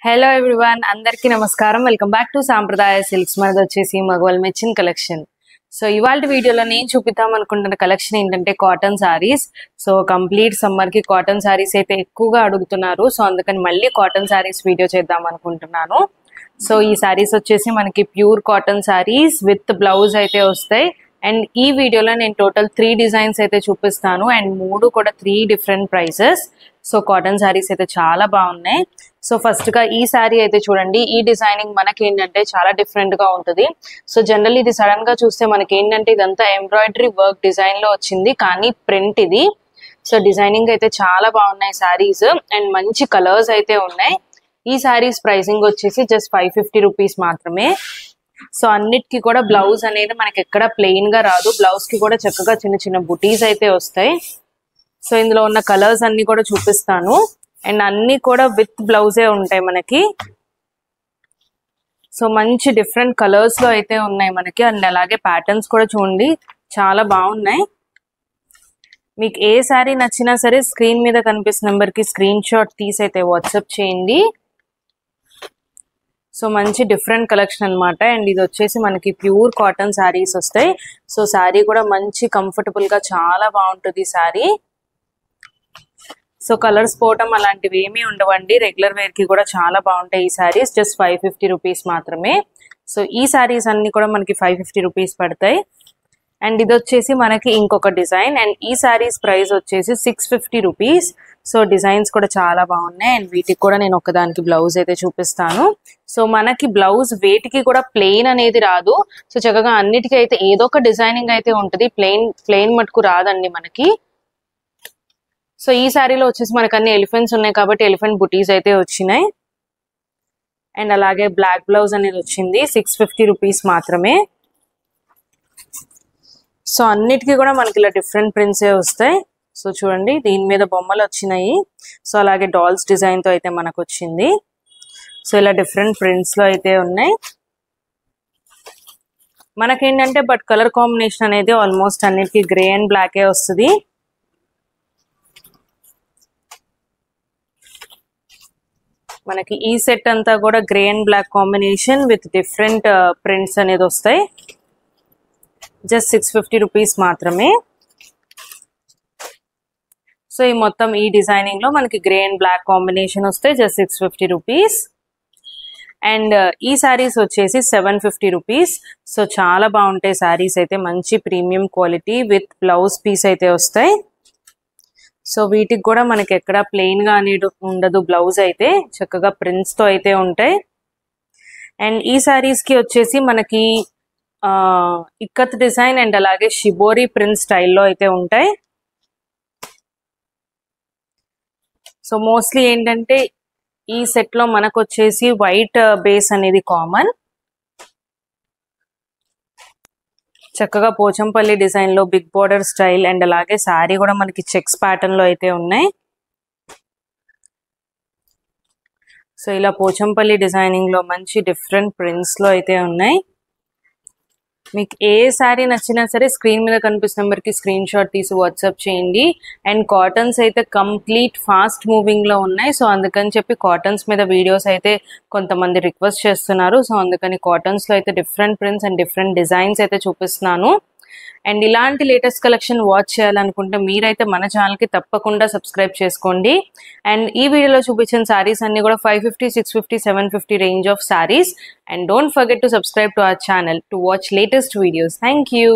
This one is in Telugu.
హలో ఎవ్రీవన్, అందరికీ నమస్కారం. వెల్కమ్ బ్యాక్ టు సాంప్రదాయ సిల్క్స్. మనది వచ్చేసి మగవాళ్ళ మెచ్చిన కలెక్షన్. సో ఇవాళ వీడియోలో నేను చూపిద్దాం అనుకుంటున్న కలెక్షన్ ఏంటంటే cotton saris. So complete summer కి కాటన్ సారీస్ అయితే ఎక్కువగా అడుగుతున్నారు. సో అందుకని మళ్ళీ కాటన్ సారీస్ వీడియో చేద్దాం అనుకుంటున్నాను. సో ఈ సారీస్ వచ్చేసి మనకి pure cotton saris with blouse అయితే వస్తాయి. అండ్ ఈ వీడియోలో నేను టోటల్ 3 డిజైన్స్ అయితే చూపిస్తాను. అండ్ 3 కూడా 3 different prices. So cotton saris అయితే చాలా బాగున్నాయి. సో ఫస్ట్ గా ఈ సారీ అయితే చూడండి. ఈ డిజైనింగ్ మనకి ఏంటంటే చాలా డిఫరెంట్ గా ఉంటుంది. సో జనరల్ ఇది సడన్ గా చూస్తే మనకి ఏంటంటే ఇదంతా ఎంబ్రాయిడరీ వర్క్ డిజైన్ లో వచ్చింది, కానీ ప్రింట్ ఇది. సో డిజైనింగ్ అయితే చాలా బాగున్నాయి సారీస్. అండ్ మంచి కలర్స్ అయితే ఉన్నాయి. ఈ సారీస్ ప్రైసింగ్ వచ్చేసి జస్ట్ 550 రూపీస్ మాత్రమే. సో అన్నిటికీ కూడా బ్లౌజ్ అనేది మనకి ఎక్కడ ప్లెయిన్ గా రాదు. బ్లౌజ్ కి కూడా చక్కగా చిన్న చిన్న బుటీస్ అయితే వస్తాయి. సో ఇందులో ఉన్న కలర్స్ అన్ని కూడా చూపిస్తాను. అండ్ అన్ని కూడా విత్ బ్లౌజే ఉంటాయి మనకి. సో మంచి డిఫరెంట్ కలర్స్ లో అయితే ఉన్నాయి మనకి. అండ్ అలాగే ప్యాటర్న్స్ కూడా చూడండి, చాలా బాగున్నాయి. మీకు ఏ శారీ నచ్చినా సరే స్క్రీన్ మీద కనిపిస్తున్న నెంబర్ కి స్క్రీన్ షాట్ తీసి అయితే వాట్సాప్ చేయండి. సో మంచి డిఫరెంట్ కలెక్షన్ అనమాట. అండ్ ఇది వచ్చేసి మనకి ప్యూర్ కాటన్ శారీస్ వస్తాయి. సో శారీ కూడా మంచి కంఫర్టబుల్ గా చాలా బాగుంటుంది శారీ. సో కలర్స్ పోవటం అలాంటివి ఏమీ ఉండవండి. రెగ్యులర్ వేర్ కి కూడా చాలా బాగుంటాయి ఈ శారీస్. జస్ట్ 550 రూపీస్ మాత్రమే. సో ఈ శారీస్ అన్ని కూడా మనకి 550 రూపీస్ పడతాయి. అండ్ ఇది వచ్చేసి మనకి ఇంకొక డిజైన్. అండ్ ఈ శారీస్ ప్రైస్ వచ్చేసి 650 రూపీస్. సో డిజైన్స్ కూడా చాలా బాగున్నాయి. అండ్ వీటికి కూడా నేను ఒకదానికి బ్లౌజ్ అయితే చూపిస్తాను. సో మనకి బ్లౌజ్ వేటికి కూడా ప్లెయిన్ అనేది రాదు. సో చక్కగా అన్నిటికీ అయితే ఏదో ఒక డిజైనింగ్ అయితే ఉంటుంది. ప్లెయిన్ మటుకు రాదండి మనకి. సో ఈ శారీలో వచ్చేసి మనకు అన్ని ఎలిఫెంట్స్ ఉన్నాయి కాబట్టి ఎలిఫెంట్ బుటీస్ అయితే వచ్చినాయి. అండ్ అలాగే బ్లాక్ బ్లౌజ్ అనేది వచ్చింది. 650 రూపీస్ మాత్రమే. సో అన్నిటికీ కూడా మనకి ఇలా డిఫరెంట్ ప్రింట్సే వస్తాయి. సో చూడండి, దీని మీద బొమ్మలు వచ్చినాయి. సో అలాగే డాల్స్ డిజైన్ తో అయితే మనకు వచ్చింది. సో ఇలా డిఫరెంట్ ప్రింట్స్ లో అయితే ఉన్నాయి మనకేంటంటే. బట్ కలర్ కాంబినేషన్ అనేది ఆల్మోస్ట్ అన్నిటికీ గ్రే అండ్ బ్లాకే వస్తుంది. మనకి ఈ సెట్ అంతా కూడా grey and black combination with different prints అనేది వస్తాయి. జస్ట్ 650 రూపీస్ మాత్రమే. సో ఈ మొత్తం ఈ డిజైనింగ్ లో మనకి గ్రే అండ్ బ్లాక్ కాంబినేషన్ వస్తాయి. Just 650 rupees. అండ్ ఈ శారీస్ వచ్చేసి 750 రూపీస్. సో చాలా బాగుంటాయి శారీస్ అయితే. మంచి premium quality with blouse piece అయితే వస్తాయి. సో వీటికి కూడా మనకి ఎక్కడ ప్లెయిన్ గా అనేది ఉండదు. బ్లౌజ్ అయితే చక్కగా ప్రింట్స్ తో అయితే ఉంటాయి. అండ్ ఈ శారీస్ కి వచ్చేసి మనకి ఇక్కత్ డిజైన్ అండ్ అలాగే షిబోరి ప్రింట్ స్టైల్లో అయితే ఉంటాయి. సో మోస్ట్లీ ఏంటంటే ఈ సెట్ లో మనకు వచ్చేసి వైట్ బేస్ అనేది కామన్. చక్కగా పోచంపల్లి డిజైన్ లో బిగ్ బోర్డర్ స్టైల్ అండ్ అలాగే శారీ కూడా మనకి చెక్స్ ప్యాటర్న్ లో అయితే ఉన్నాయి. సో ఇలా పోచంపల్లి డిజైనింగ్ లో మంచి డిఫరెంట్ ప్రింట్స్ లో అయితే ఉన్నాయి. మీకు ఏ శారీ నచ్చినా సరే స్క్రీన్ మీద కనిపిస్తున్న నెంబర్ కి స్క్రీన్ షాట్ తీసి వాట్సాప్ చేయండి. అండ్ కాటన్స్ అయితే కంప్లీట్ ఫాస్ట్ మూవింగ్ లో ఉన్నాయి. సో అందుకని చెప్పి కాటన్స్ మీద వీడియోస్ అయితే కొంతమంది రిక్వెస్ట్ చేస్తున్నారు. సో అందుకని కాటన్స్ లో అయితే different prints and different designs అయితే చూపిస్తున్నాను. అండ్ ఇలాంటి లేటెస్ట్ కలెక్షన్ వాచ్ చేయాలనుకుంటే మీరైతే మన ఛానల్ కి తప్పకుండా సబ్స్క్రైబ్ చేసుకోండి. అండ్ ఈ వీడియోలో చూపించిన సారీస్ అన్ని కూడా 550, 650, 750 range of saris. And don't forget to subscribe to our channel to watch latest videos. Thank you.